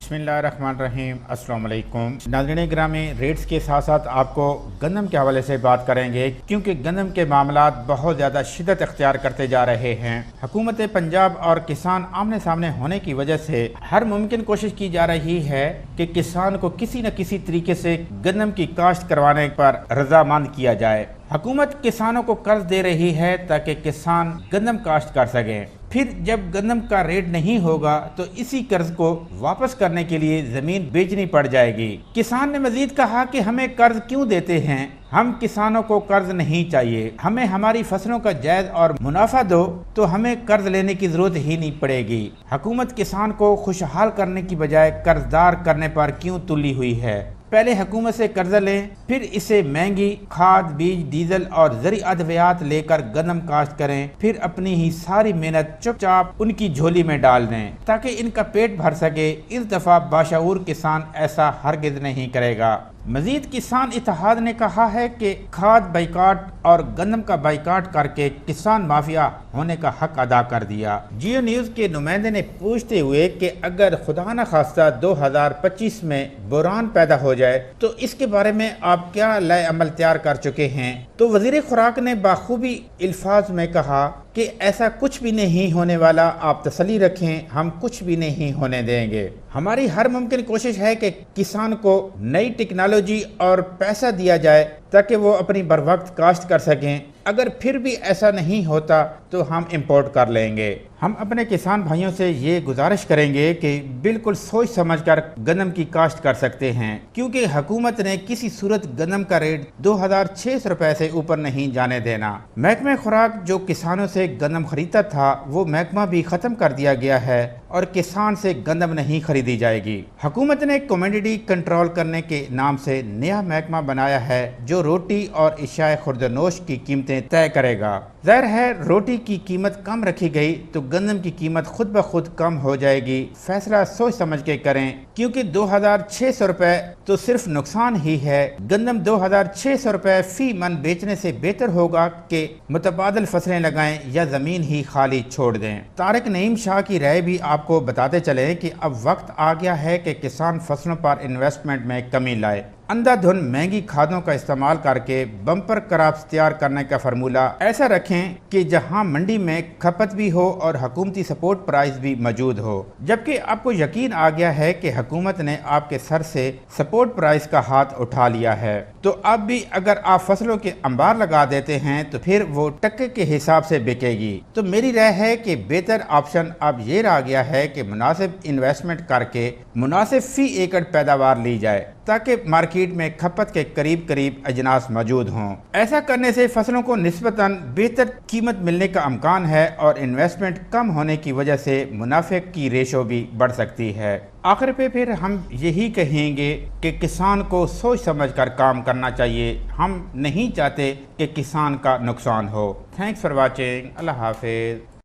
बिस्मिल्लाहिर्रहमानिर्रहीम। अस्सलाम वालेकुम नाज़रीन गिरामी, रेट्स के साथ साथ आपको गंदम के हवाले से बात करेंगे क्योंकि गंदम के मामलात बहुत ज़्यादा शिद्दत इख्तियार करते जा रहे हैं। हुकूमत पंजाब और किसान आमने सामने होने की वजह से हर मुमकिन कोशिश की जा रही है कि किसान को किसी न किसी तरीके से गंदम की काश्त करवाने पर रजामंद किया जाए। हुकूमत किसानों को कर्ज दे रही है ताकि किसान गंदम काश्त कर सकें। फिर जब गंदम का रेट नहीं होगा तो इसी कर्ज को वापस करने के लिए जमीन बेचनी पड़ जाएगी। किसान ने मजीद कहा कि हमें कर्ज क्यों देते हैं, हम किसानों को कर्ज नहीं चाहिए, हमें हमारी फसलों का जायज और मुनाफा दो तो हमें कर्ज लेने की जरूरत ही नहीं पड़ेगी। हुकूमत किसान को खुशहाल करने की बजाय कर्जदार करने पर क्यों तुली हुई है। पहले हुकूमत से कर्जा लें, फिर इसे महंगी खाद, बीज, डीजल और ज़री अद्वियात लेकर गंदम काश्त करें, फिर अपनी ही सारी मेहनत चुपचाप उनकी झोली में डाल दें ताकि इनका पेट भर सके। इस दफा बाशऊर किसान ऐसा हरगिज नहीं करेगा। मजीद किसान इत्तेहाद ने कहा है कि खाद बाइकाट और गंदम का बाइकाट करके किसान माफिया होने का हक अदा कर दिया। जियो न्यूज़ के नुमाइंदे ने पूछते हुए कि अगर खुदा न खास्ता 2025 में बुरान पैदा हो जाए तो इसके बारे में आप क्या लाए अमल तैयार कर चुके हैं, तो वजीर खुराक ने बाखूबी अल्फाज में कहा कि ऐसा कुछ भी नहीं होने वाला, आप तसल्ली रखें, हम कुछ भी नहीं होने देंगे। हमारी हर मुमकिन कोशिश है कि किसान को नई टेक्नोलॉजी और पैसा दिया जाए ताकि वो अपनी बर वक्त काश्त कर सकें। अगर फिर भी ऐसा नहीं होता तो हम इंपोर्ट कर लेंगे। हम अपने किसान भाइयों से ये गुजारिश करेंगे कि बिल्कुल सोच समझकर गंदम की काश्त कर सकते हैं क्योंकि हुकूमत ने किसी सूरत गंदम का रेट 2600 रुपए से ऊपर नहीं जाने देना। महकमे खुराक जो किसानों से गंदम खरीदता था वो महकमा भी ख़त्म कर दिया गया है और किसान से गंदम नहीं खरीदी जाएगी। हुकूमत ने कमोडिटी कंट्रोल करने के नाम से नया महकमा बनाया है जो रोटी और इशाए खुर्दनोश की कीमतें तय करेगा। ज़ाहिर है रोटी की कीमत कम रखी गई तो गंदम की कीमत खुद ब खुद कम हो जाएगी। फैसला सोच समझ के करें क्योंकि 2600 रुपए तो सिर्फ नुकसान ही है। गंदम 2600 रुपए फी मन बेचने से बेहतर होगा कि मुतबादल फसलें लगाएं या जमीन ही खाली छोड़ दें। तारिक नईम शाह की राय भी आपको बताते चले कि अब वक्त आ गया है कि किसान फसलों पर इन्वेस्टमेंट में कमी लाए। अंधाधुन महंगी खादों का इस्तेमाल करके बम्पर क्रॉप्स तैयार करने का फार्मूला ऐसा रखें कि जहां मंडी में खपत भी हो और हुकूमती सपोर्ट प्राइस भी मौजूद हो। जबकि आपको यकीन आ गया है कि हुकूमत ने आपके सर से सपोर्ट प्राइस का हाथ उठा लिया है, तो अब भी अगर आप फसलों के अंबार लगा देते हैं तो फिर वो टक्के के हिसाब से बिकेगी। तो मेरी राय है कि बेहतर ऑप्शन अब ये रह गया है कि मुनासिब इन्वेस्टमेंट करके मुनासिब फी एकड़ पैदावार ली जाए ताकि मार्केट में खपत के करीब करीब अजनास मौजूद हों। ऐसा करने से फसलों को निस्बतन बेहतर कीमत मिलने का इम्कान है और इन्वेस्टमेंट कम होने की वजह से मुनाफे की रेशो भी बढ़ सकती है। आखिर पे फिर हम यही कहेंगे कि किसान को सोच समझ कर काम करना चाहिए। हम नहीं चाहते कि किसान का नुकसान हो। Thanks for watching. अल्लाह हाफिज़।